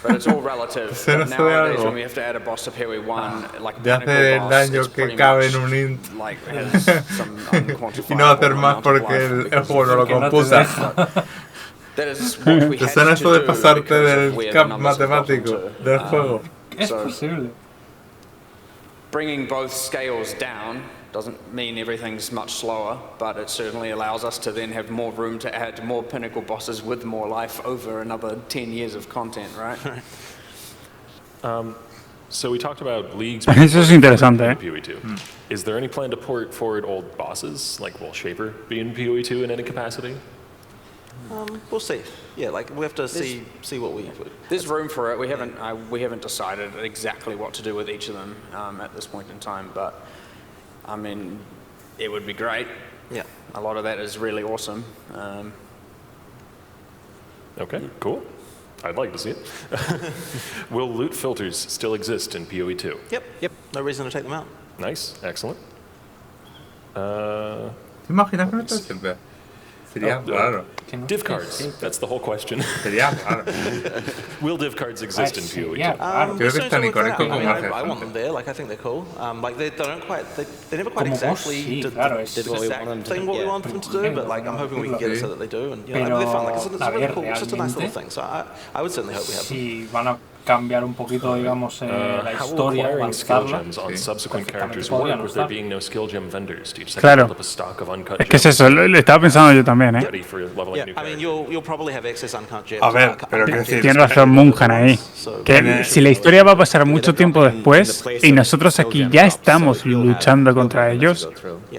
S10: but it's all relative. But nowadays, when we have to add a boss to PoE1, like pinnacle boss, it's pretty much like has some unquantifiable
S8: y no hacer más porque el juego no lo computa. ¿Te suena eso de pasarte del cap matemático del juego?
S2: Es posible.
S10: Bringing both scales down doesn't mean everything's much slower, but it certainly allows us to then have more room to add more pinnacle bosses with more life over another 10 years of content, right?
S1: So we talked about leagues.
S5: Eso es interesante,
S1: PoE2. Is there any plan to port forward old bosses, like will Shaper be in PoE2 in any capacity?
S3: We'll see. Yeah, like we have to see what we.
S10: There's room for it. We haven't decided exactly what to do with each of them at this point in time, but I mean, it would be great.
S3: Yeah,
S10: a lot of that is really awesome.
S1: Okay, cool. I'd like to see it. Will loot filters still exist in PoE2?
S3: Yep. No reason to take them out.
S1: Nice, excellent.
S8: ¿Te imaginas con esto siempre? Sería raro.
S1: Div cards, that's the whole question.
S8: Sería raro.
S1: Will div cards exist in PoE2?
S8: Creo que están icónicos como
S3: I want them there. Like I think they're cool. Like they don't quite. They never quite exactly did the exact thing what we want them to do. But like I'm hoping we can get it so that they do. And you know, they're fun. Like it's really cool. It's just a nice little thing. So I would certainly hope we have them.
S2: Si van a cambiar un poquito, digamos, la historia, avanzarla.
S5: Claro. Es que es eso, lo estaba pensando yo también, ¿eh?
S8: A ver, pero que decir,
S5: tiene razón Munhan ahí. Que si la historia va a pasar mucho tiempo después y nosotros aquí ya estamos luchando contra ellos,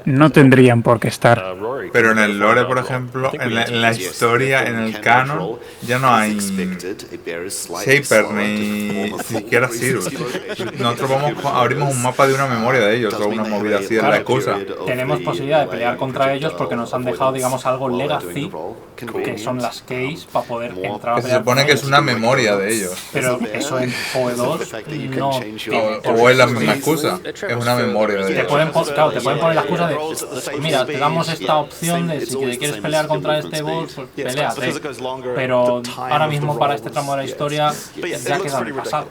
S5: no tendrían por qué estar.
S8: Pero en el lore, por ejemplo, en la historia, en el canon, ya no hay Shaper ni siquiera Cyrus. Nosotros abrimos un mapa de una memoria de ellos o una movida así de la excusa.
S2: Tenemos posibilidad de pelear contra ellos porque nos han dejado, digamos, algo legacy, que son las keys, para poder entrar a pelear.
S8: Se supone que es una memoria de ellos.
S2: Pero eso en PoE2 no.
S8: O es la misma excusa, es una memoria de ellos.
S2: Te pueden poner la excusa de, mira, te damos esta opción de si quieres pelear contra este boss, pues peleate. Pero ahora mismo para este tramo de la historia ya queda en el pasado.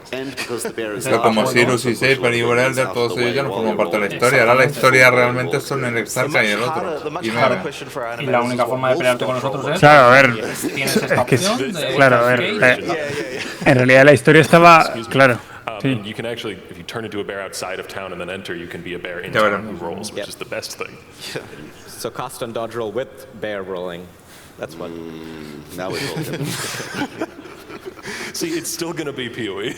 S8: Pero como Cyrus y Shaper y Borelder, todos ellos ya no forman parte de la historia. Ahora la historia realmente son el Exarca y el otro.
S2: Y la única forma de pelearte con nosotros es...
S5: Claro, a ver, claro, a ver, en realidad la historia estaba, claro. Sí.
S1: You can actually, if you turn into a bear outside of town and then enter, you can be a bear in town who rolls, which is the best thing.
S9: So cast and dodge roll with bear rolling. That's what.
S7: Now we're talking.
S1: See, it's still going to be PoE.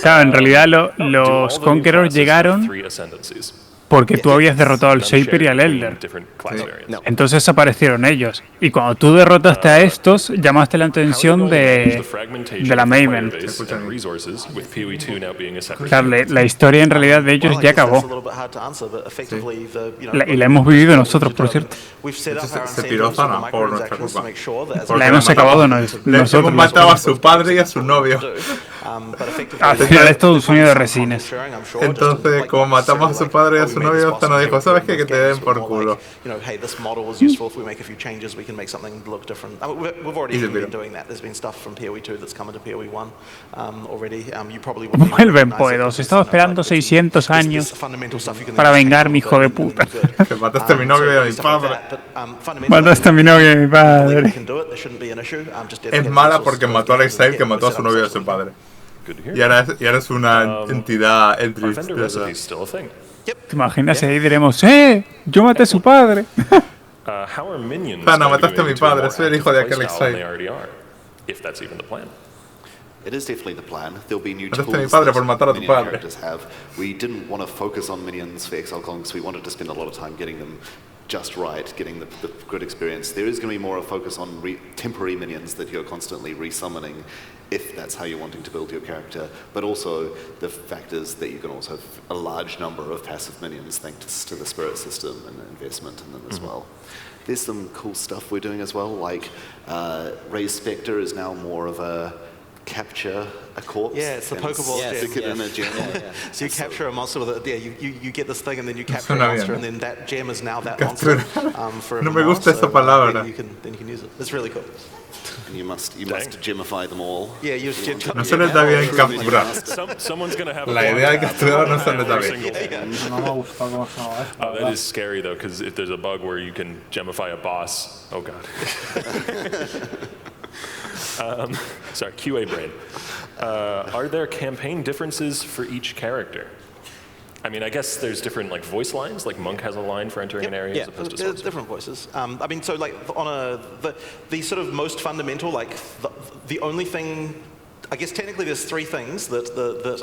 S5: Claro, en realidad los Conquerors llegaron porque tú habías derrotado al Shaper y al Elder. Entonces aparecieron ellos. Y cuando tú derrotaste a estos, llamaste la atención de la Maven. Claro, la historia en realidad de ellos ya acabó. Y la hemos vivido nosotros, por cierto.
S8: Se piró Zana por nuestra culpa.
S5: La hemos acabado nosotros.
S8: Hemos matado a su padre y a su novio.
S5: Al final es todo un sueño de resines.
S8: Entonces, como matamos a su padre y a su novio, Zana dijo, ¿sabes qué? Que te den por culo.
S5: Vuelven, PoE2. He estado esperando 600 años para vengar mi hijo de puta.
S8: Que mataste a mi novio y a mi padre.
S5: Mataste a mi novio y a mi padre.
S8: Es mala porque mató al Exile que mató a su novio y a su padre. Y ahora es una entidad
S5: ¿Te imaginas ahí diremos, yo maté a su padre?
S8: No, mataste a mi padre, soy el hijo de aquel Exile.
S7: It is definitely the plan. There'll be new
S8: Mataste
S7: tools
S8: a mi padre por
S7: that
S8: matar a tu
S7: many
S8: padre.
S7: characters have. We didn't want to focus on minions for Exilecon because we wanted to spend a lot of time getting them just right, getting the good experience. There is going to be more of a focus on temporary minions that you're constantly resummoning if that's how you're wanting to build your character, but also the fact is that you can also have a large number of passive minions thanks to the spirit system and investment in them as well. There's some cool stuff we're doing as well, like Ray's Spectre is now more of a capture a corpse.
S3: Yeah, it's the Pokeball
S7: stick it in a gem.
S3: So you capture a monster with it. Yeah, you get this thing and then you capture a monster, and then that gem is now that monster.
S8: No me gusta esa palabra.
S3: Then you can use it. It's really cool.
S7: And you must gemify them all.
S3: Yeah, you just
S8: no se les da bien capturar.
S1: Someone's gonna have
S8: La idea de capturar no se les da bien.
S1: That is scary though, because if there's a bug where you can gemify a boss, oh god. Sorry, QA brain. Are there campaign differences for each character? I mean, I guess there's different like voice lines. Like Monk has a line for entering an area as opposed to
S3: there's different voices. I mean, so like on the sort of most fundamental, like the only thing. I guess technically there's three things that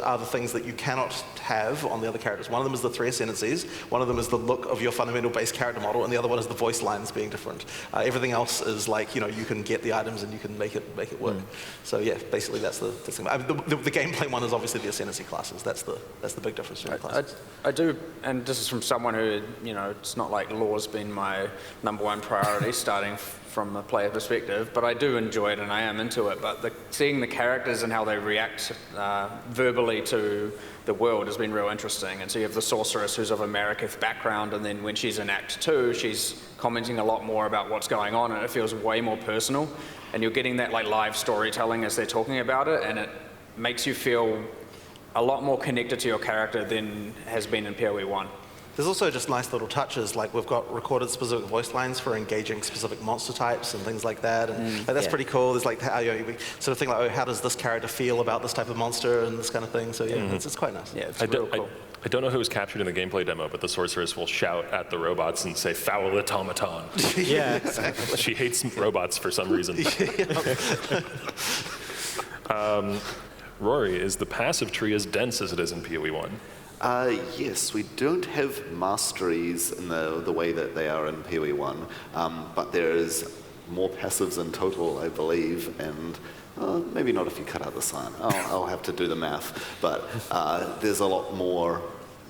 S3: are the things that you cannot have on the other characters. One of them is the three ascendancies, one of them is the look of your fundamental base character model, and the other one is the voice lines being different. Everything else is like, you can get the items and you can make it work. So yeah, basically that's the thing. I mean, the gameplay one is obviously the ascendancy classes. That's the big difference between the classes.
S4: I do, and this is from someone who, it's not like lore's been my #1 priority starting from a player perspective, but I do enjoy it and I am into it. But seeing the characters and how they react verbally to the world has been real interesting. And so you have the sorceress who's of a Mariketh background, and then when she's in Act 2, she's commenting a lot more about what's going on, and it feels way more personal. And you're getting that like live storytelling as they're talking about it, and it makes you feel a lot more connected to your character than has been in PoE 1.
S3: There's also just nice little touches, like we've got recorded specific voice lines for engaging specific monster types and things like that, and that's pretty cool. There's like how we sort of think like, how does this character feel about this type of monster and this kind of thing. So yeah, it's quite nice.
S4: Yeah, it's real cool.
S1: I don't know who was captured in the gameplay demo, but the sorceress will shout at the robots and say, "Foul automaton."
S3: Yeah, exactly.
S1: She hates robots for some reason. Rory, is the passive tree as dense as it is in PoE 1?
S7: Yes, we don't have masteries in the way that they are in PoE 1, but there is more passives in total, I believe, and maybe not if you cut out the sign. I'll have to do the math, but there's a lot more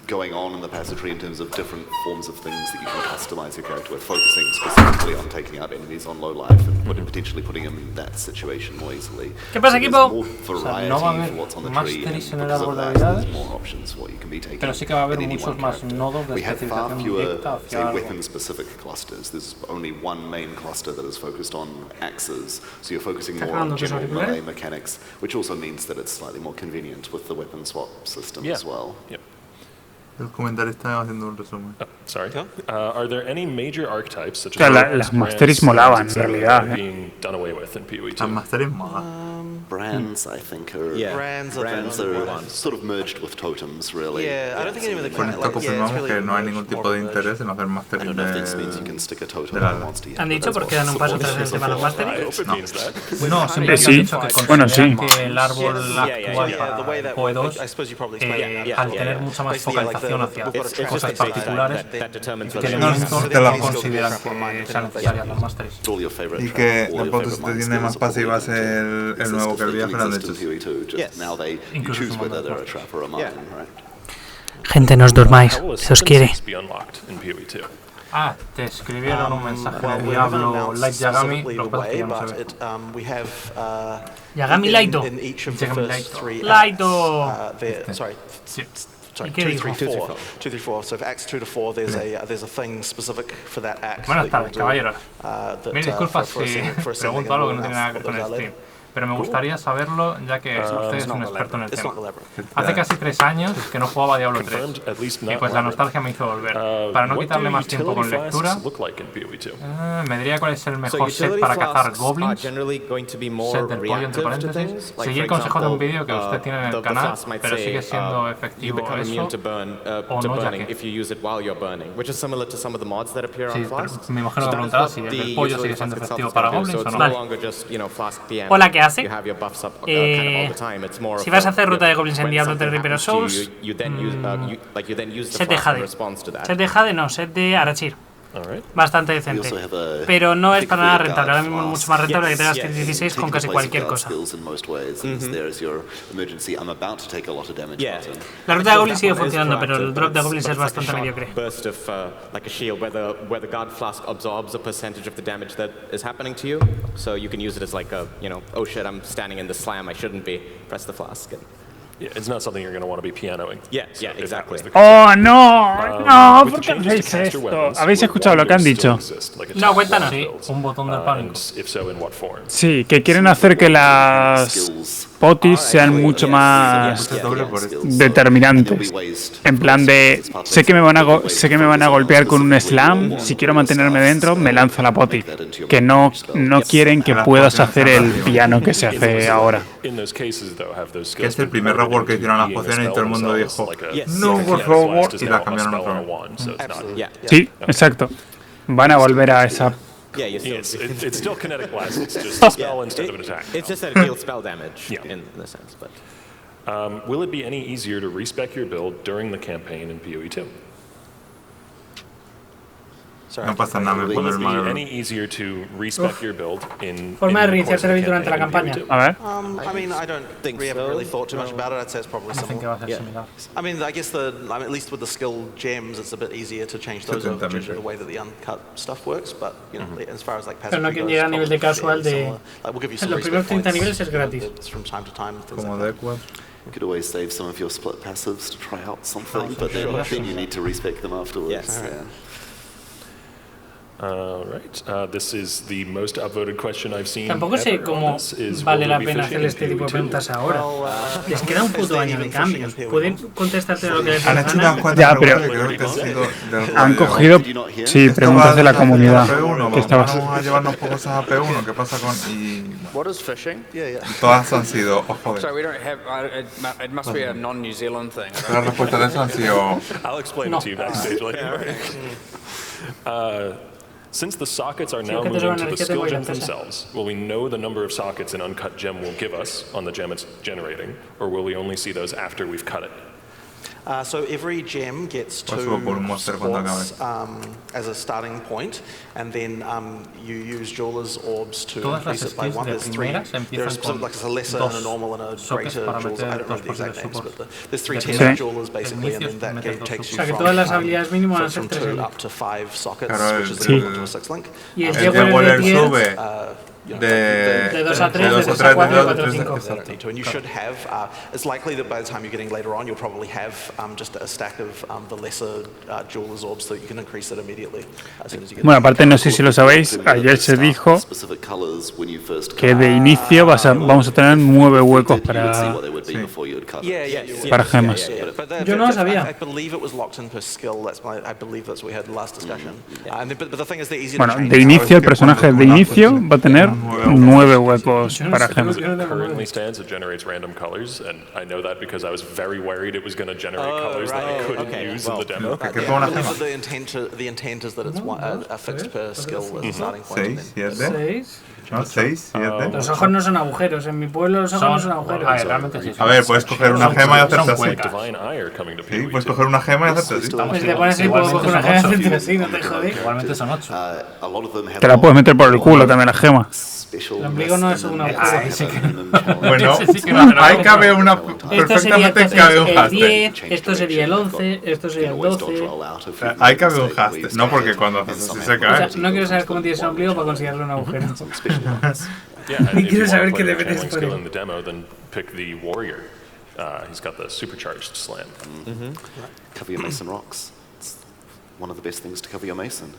S7: going on in the passive tree in terms of different forms of things that you can customize your character with, focusing specifically on taking out enemies on low life and potentially putting them in that situation more easily.
S2: ¿Qué pasa, equipo?
S7: More variety for what's on the tree, and because of that, there's more options for what you can be taking.
S12: Pero sí que va a haber muchos más nodos de
S7: we have far
S12: especialización
S7: fewer,
S12: directa
S7: say,
S12: hacia algo.
S7: weapon-specific clusters. There's only one main cluster that is focused on axes, so you're focusing more on general melee mechanics, which also means that it's slightly more convenient with the weapon swap system as well.
S1: Yep.
S8: El comentarista va haciendo un resumen.
S1: Sorry. Are there any major archetypes such as
S5: las masteries molaban en realidad.
S1: Being done away with in PoE 2?
S8: Las masteries molan.
S7: Brands, I think, are
S3: brands are
S7: sort of merged with totems, really.
S3: Yeah, I don't think any of the
S8: Con esto confirmamos que no hay ningún tipo de interés en hacer masteries de
S2: ¿Han dicho por qué dan un paso tras el tema de los masteries?
S12: No, simplemente han dicho que consideran que el árbol actual para PoE 2, al tener mucha más focalización hacia cosas particulares, que elementos no consideran que sean necesarias las masteries.
S8: Y que tampoco si te tiene más pasivas el nuevo que el viejo, lo han hecho.
S2: Gente, no os durmáis, se os quiere.
S12: Ah, te escribieron un mensaje de Diablo, Light Yagami, lo cual que ya no se ve.
S2: Yagami Laito. Laito.
S3: Sorry, 2, 3, 4. 2, 3, 4. So for acts 2 to 4, there's a thing specific for that act.
S12: Buenas tardes, caballeros. Mil disculpas si pregunto algo que no tiene nada que ver con el stream. pero me gustaría saberlo, ya que usted es un experto en el tema. Hace casi 3 años que no jugaba Diablo 3, y pues la nostalgia me hizo volver. Para no quitarle más tiempo con lectura, me diría cuál es el mejor set para cazar goblins, set del pollo entre paréntesis. Seguí el consejo de un vídeo que usted tiene en el canal, pero sigue siendo efectivo eso, o no, ya que... Sí, pero me imagino que preguntará si el del pollo sigue siendo efectivo para goblins o no.
S2: Vale. Hola, ¿qué hace? Si vas a hacer ruta de goblins en Diablo 3 Reaper of Souls, set de Jade. Set de Jade no, set de Arachir. Bastante decente. Pero no es para nada rentable. Ahora mismo es mucho más rentable que tengas 16 con casi cualquier cosa. La ruta de goblins sigue funcionando, pero el drop de goblins es bastante mediocre.
S5: ¡Oh, no! ¡No! ¿Por qué hacéis esto? ¿Habéis escuchado lo que han dicho?
S2: No, cuéntanos.
S12: Sí, un botón del pánico.
S5: Sí, que quieren hacer que las potis sean mucho más determinantes. En plan de, sé que me van a golpear con un slam, si quiero mantenerme dentro, me lanzo la poti. Que no quieren que puedas hacer el piano que se hace ahora.
S8: Que es el primer reward que hicieron las pociones y todo el mundo dijo, no, por favor, y la cambiaron a otro.
S5: Sí, exacto. Van a volver a esa...
S1: It's still kinetic blast. It's just a spell instead of an attack.
S9: It's just that it deals spell damage in the sense. But
S1: will it be any easier to respec your build during the campaign in PoE 2?
S8: No pasa nada, me pone el malo.
S2: Forma de reiniciarse el build durante la campaña.
S5: A ver.
S3: I mean, I don't think we haven't really thought too much about it. I'd say it's probably similar. I mean, I guess at least with the skill gems, it's a bit easier to change those over due to the way that the uncut stuff works. But you know, as far as like passive,
S2: pero no quieren llegar a nivel de casual de. En los primeros 30 niveles es gratis.
S8: Como de Equad.
S7: You could always save some of your split passives to try out something, but then you need to respec them afterwards.
S3: Yes.
S1: This is the most upvoted question I've seen.
S2: Tampoco sé cómo vale la pena hacer este tipo de preguntas ahora. Les queda un puto año de cambios. Pueden contestarte lo que les
S8: han hecho unas cuantas
S5: ya, pero han cogido preguntas de la comunidad.
S8: Que vamos a llevarnos pocos a P1. ¿Qué pasa con...?
S10: What is fishing?
S8: Todas han sido... Oh, joder.
S10: So we don't have... it must be a non-New Zealand thing.
S8: Las respuestas de eso han sido...
S1: I'll explain it to you backstage later. Since the sockets are now moving to the skill gems themselves, will we know the number of sockets an uncut gem will give us on the gem it's generating, or will we only see those after we've cut it?
S3: So every gem gets 2 spots as a starting point, and then you use Jeweler's Orbs to increase it by 1. There's 3. There's like a lesser and a normal and a greater Jeweler's. I don't remember the exact names, but there's 3 tiers of Jeweler's basically, and then that takes you from 2 up to 5 sockets, which is equivalent to a 6 link.
S2: Y el Jeweler sube
S3: de
S2: 2 a 3, de 3 a 4 y 4 a 5.
S3: And you should have, it's likely that by the time you're getting later on, you'll probably have just a stack of the lesser Jeweler's Orbs so you can increase it immediately as soon as you get.
S5: Bueno, aparte no sé si lo sabéis, ayer se dijo que de inicio vamos a tener 9 huecos para gemas.
S2: Yo no lo sabía.
S5: Bueno, de inicio, el personaje de inicio va a tener 9 huecos para gemas.
S1: Currently stands, it generates random colors, and I know that because I was very worried it was going to generate colors that I couldn't use in the demo.
S3: The intent is that it's a fixed per skill as a starting point.
S2: 6.
S8: ¿No? 6, 7.
S2: Los ojos no son agujeros. En mi pueblo los ojos no son agujeros.
S12: Realmente sí.
S8: A ver, puedes coger una gema y hacerte así. Sí, puedes coger una gema y hacerte así.
S2: Pues te pones ahí, puedo coger una gema y hacerte así, no te jodes.
S12: Igualmente son 8.
S5: Te la puedes meter por el culo también la gema.
S2: El ombligo no es un agujero.
S8: Bueno, ahí cabe una... Perfectamente cabe un haste.
S2: Esto sería el 11, esto sería el 12.
S8: Ahí cabe un haste. No, porque cuando haces así se cae.
S2: O sea, no quiero saber cómo tienes el ombligo para considerarle un agujero. Ni quiero saber qué te metes por él.
S1: He's got the supercharged slam.
S7: Cover your mason rocks. It's one of the best things to cover your mason.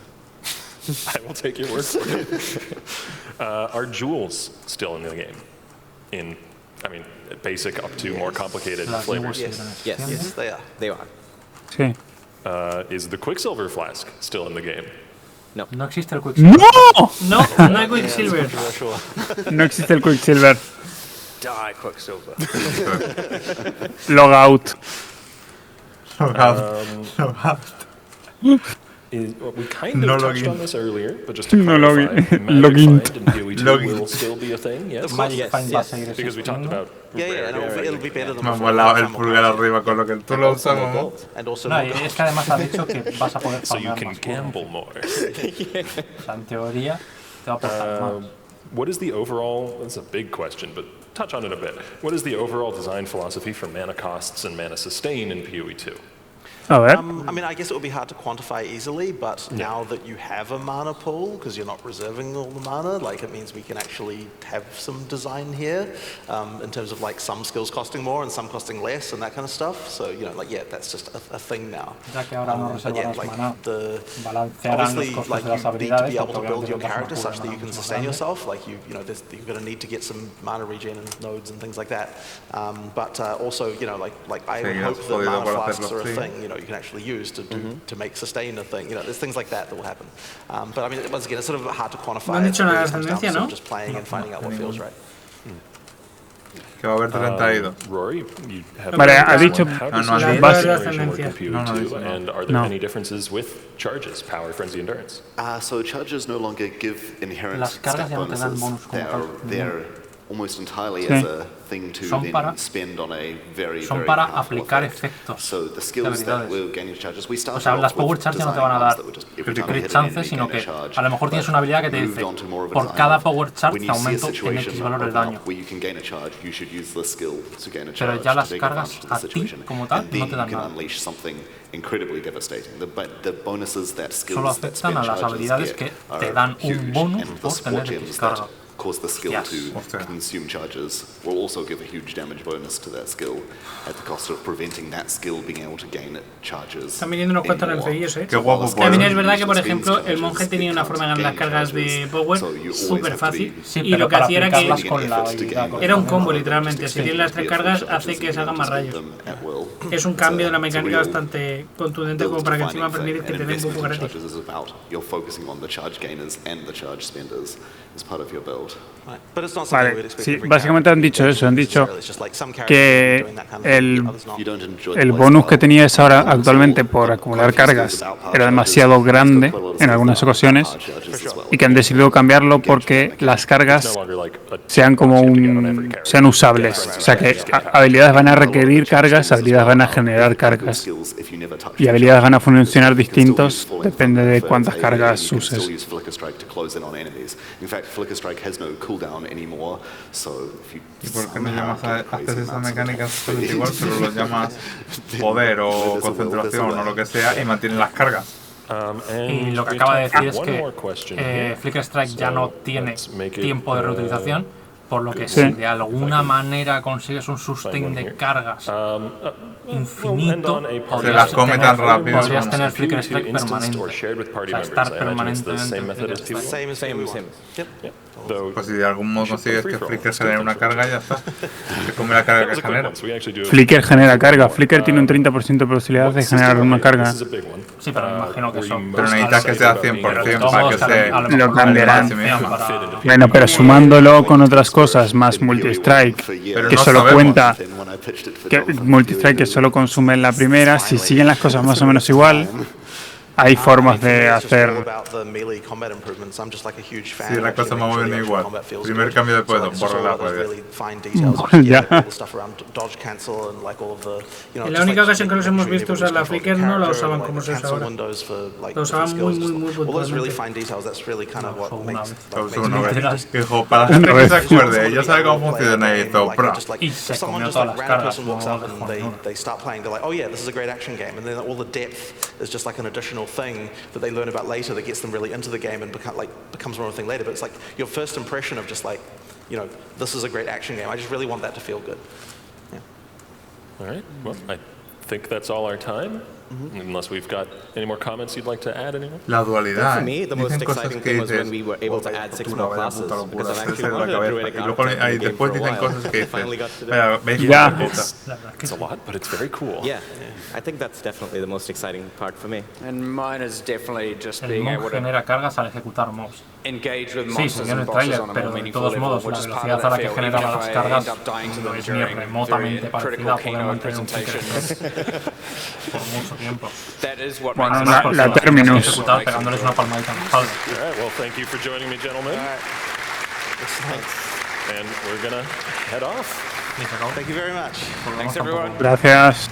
S1: I will take your word for it. Are jewels still in the game? in, I mean, basic up to more complicated flavors.
S3: Yes, they are.
S9: They are.
S5: Sí.
S1: Is the Quicksilver flask still in the game?
S12: No existe el Quicksilver.
S5: ¡No!
S2: No hay Quicksilver.
S5: No existe el Quicksilver.
S4: Die, Quicksilver.
S5: Logout.
S1: We kind of touched on this earlier, but just to clarify,
S5: login.
S1: Magic Find in PoE2 will still be a thing, yes?
S12: Magic Find va a seguir
S1: Because we talked about
S3: it'll be better than
S8: Me ha molado el pulgar arriba con lo que tú lo usas, ¿no?
S12: No, y es que además ha dicho que vas a poder
S1: so you
S12: farmear
S1: can
S12: más.
S1: gamble more.
S12: O sea, en teoría, te va a aportar más.
S1: What is the overall, that's a big question, but touch on it a bit. What is the overall design philosophy for mana costs and mana sustain in PoE2?
S5: A ver.
S3: I mean, I guess it would be hard to quantify easily, but now that you have a mana pool, because you're not reserving all the mana, like it means we can actually have some design here in terms of like some skills costing more and some costing less and that kind of stuff. So, you know, like, yeah, that's just a thing now.
S12: Ya que ahora no reservarás mana, balancearán los
S3: obviously,
S12: costes
S3: like,
S12: de las
S3: you need to
S12: habilidades,
S3: be able
S12: porque
S3: to build
S12: obviamente
S3: your
S12: tendrás
S3: character
S12: una
S3: such that you
S12: mana
S3: can
S12: mucho más
S3: sustain
S12: grande.
S3: yourself. Like, you know, you're going to need to get some mana regen and nodes and things like that. But also, you know, like I would hope that mana flasks are a thing, you know, you can actually use to make sustain a thing. You know, there's things like that will happen. But I mean, once again, it's sort of hard to quantify.
S2: No han dicho nada de
S3: It really comes down
S2: ascendencia,
S3: to
S2: ¿no?
S3: just playing and finding out what feels right.
S8: Que va a haber 32.
S1: Rory, you have
S5: Vale, ha dicho
S1: how does
S2: no,
S1: the
S2: no,
S1: generation work in
S2: no,
S1: PoE2, and are there any differences with charges, power, frenzy, endurance?
S7: So charges no longer give inherent
S12: Las cargas
S7: stat
S12: ya no te dan
S7: bonuses.
S12: bonus como tal.
S7: They're almost entirely as a thing to then spend on a very,
S12: son
S7: very
S12: para
S7: powerful
S12: aplicar
S7: effect.
S12: efectos
S7: So the skills that will gain you charges, we
S12: o
S7: started
S12: sea, las
S7: off
S12: power
S7: with
S12: charges no te
S7: design
S12: van a
S7: ones
S12: dar
S7: that were just every time you
S12: crit
S7: hit an
S12: chances,
S7: enemy,
S12: sino
S7: gain a
S12: que
S7: charge.
S12: a lo mejor tienes una habilidad que te
S7: Moved
S12: dice
S7: on to more of a
S12: por
S7: design
S12: cada
S7: of
S12: power charge
S7: when
S12: te
S7: you see a
S12: aumento en
S7: situation
S12: X valor de
S7: open up
S12: daño.
S7: where you can gain a charge, you should use the skill to gain a
S12: Pero
S7: charge
S12: ya
S7: to
S12: las
S7: take
S12: cargas
S7: advantage of the
S12: a ti
S7: situation.
S12: como tal
S7: And then
S12: no te
S7: you
S12: dan
S7: can
S12: nada.
S7: unleash something incredibly devastating. The bonuses that
S12: Solo
S7: skills that
S12: afectan
S7: spend
S12: a las
S7: charges
S12: habilidades
S7: get
S12: que
S7: are
S12: te dan
S7: huge,
S12: un bonus
S7: and the
S12: por
S7: support
S12: tener
S7: gems
S12: X
S7: that
S12: carga.
S7: cause the skill
S12: Yes.
S7: to consume charges will also give a huge damage bonus to that skill at the cost of preventing that skill being able to gain charges.
S2: Están viniendo unos cuantos lancerillos,
S8: Qué guapo.
S2: También es verdad que, por ejemplo, el monje tenía una forma de ganar las cargas de Power súper fácil y lo que hacía era que era un combo, literalmente. Si tienes las 3 cargas, hace que salgan más rayos. Es un cambio de la mecánica bastante contundente como para que encima permite que te den un poco gratis.
S5: Vale, sí, básicamente han dicho eso, han dicho que el bonus que tenías ahora actualmente por acumular cargas era demasiado grande en algunas ocasiones y que han decidido cambiarlo porque las cargas sean sean usables, o sea que habilidades van a requerir cargas, habilidades van a generar cargas y habilidades van a funcionar distintos, depende de cuántas cargas uses.
S8: ¿Y por qué no llamas haces esa mecánica absolutamente igual, pero lo llamas poder o concentración o lo que sea y mantienes las cargas?
S12: Y lo que acaba de decir es que Flicker Strike ya no tiene tiempo de reutilización, por lo que si de alguna manera consigues un sustain de cargas infinito,
S8: se las come tan rápido.
S12: Podrías tener Flicker Strike permanente, o sea, estar permanentemente en Flicker Strike.
S8: Pues si de algún modo consigues que Flicker genere una carga, ya está. Se come la carga que genera.
S5: Flicker genera carga. Flicker tiene un 30% de posibilidad de generar una carga.
S12: Sí, pero me imagino que eso.
S8: Pero necesitas que sea 100% para que se
S5: lo cambiarán. Bueno, pero sumándolo con otras cosas, más multistrike, que solo cuenta, que multistrike que solo consume en la primera, si siguen las cosas más o menos igual, hay formas de hacer.
S8: Sí, las cosas más o menos igual. Primer cambio de puedo, borro la rueda.
S5: Ya.
S2: En la única ocasión que los hemos visto usar la Flicker no la usaban como se usa ahora. La usaban muy puntualmente.
S8: Lo uso una vez. Dijo, para la gente que se acuerde, ya sabe cómo funciona esto.
S12: Y se comió todas las cargas.
S3: Thing that they learn about later that gets them really into the game and becomes more of a thing later. But it's like your first impression of just like, you know, this is a great action game. I just really want that to feel good. Yeah.
S1: All right. Well, I think that's all our time. Unless we've got any more comments you'd like to add, anyone?
S8: La dualidad.
S9: For me, the most exciting thing was when we were able to add 6 more classes, because I've actually wanted a druidic archetype game for a while. I finally got to do it.
S1: It's a lot, but it's very cool.
S9: Yeah, I think that's definitely the most exciting part for me.
S4: And mine is definitely just
S12: El
S4: being
S12: monk
S4: able to
S12: genera cargas al ejecutar mobs.
S4: engage with
S12: Sí, se
S4: monsters
S12: vio en
S4: and
S12: el
S4: bosses
S12: tráiler,
S4: on a
S12: pero
S4: more
S12: de
S4: meaningful
S12: todos
S4: level,
S12: modos
S4: which
S12: la
S4: is part
S12: velocidad
S4: of
S12: a la
S4: that
S12: que
S4: feel, even
S12: generaba
S4: if
S12: las
S4: I
S12: cargas
S4: end up dying to
S12: no
S4: them
S12: es ni
S4: during
S12: remotamente
S4: very
S12: parecida
S4: critical
S12: a poder
S4: keynote
S12: mantener un clicker
S4: presentations.
S12: por mucho tiempo.
S4: That is what
S5: Bueno,
S4: makes it
S5: la terminus.
S12: Ejecutar pegándoles una palmadita en la espalda.
S1: All right, well, thank you for joining me, gentlemen. And we're gonna head off.
S3: Thank you very much.
S4: Thanks, everyone.
S5: Gracias.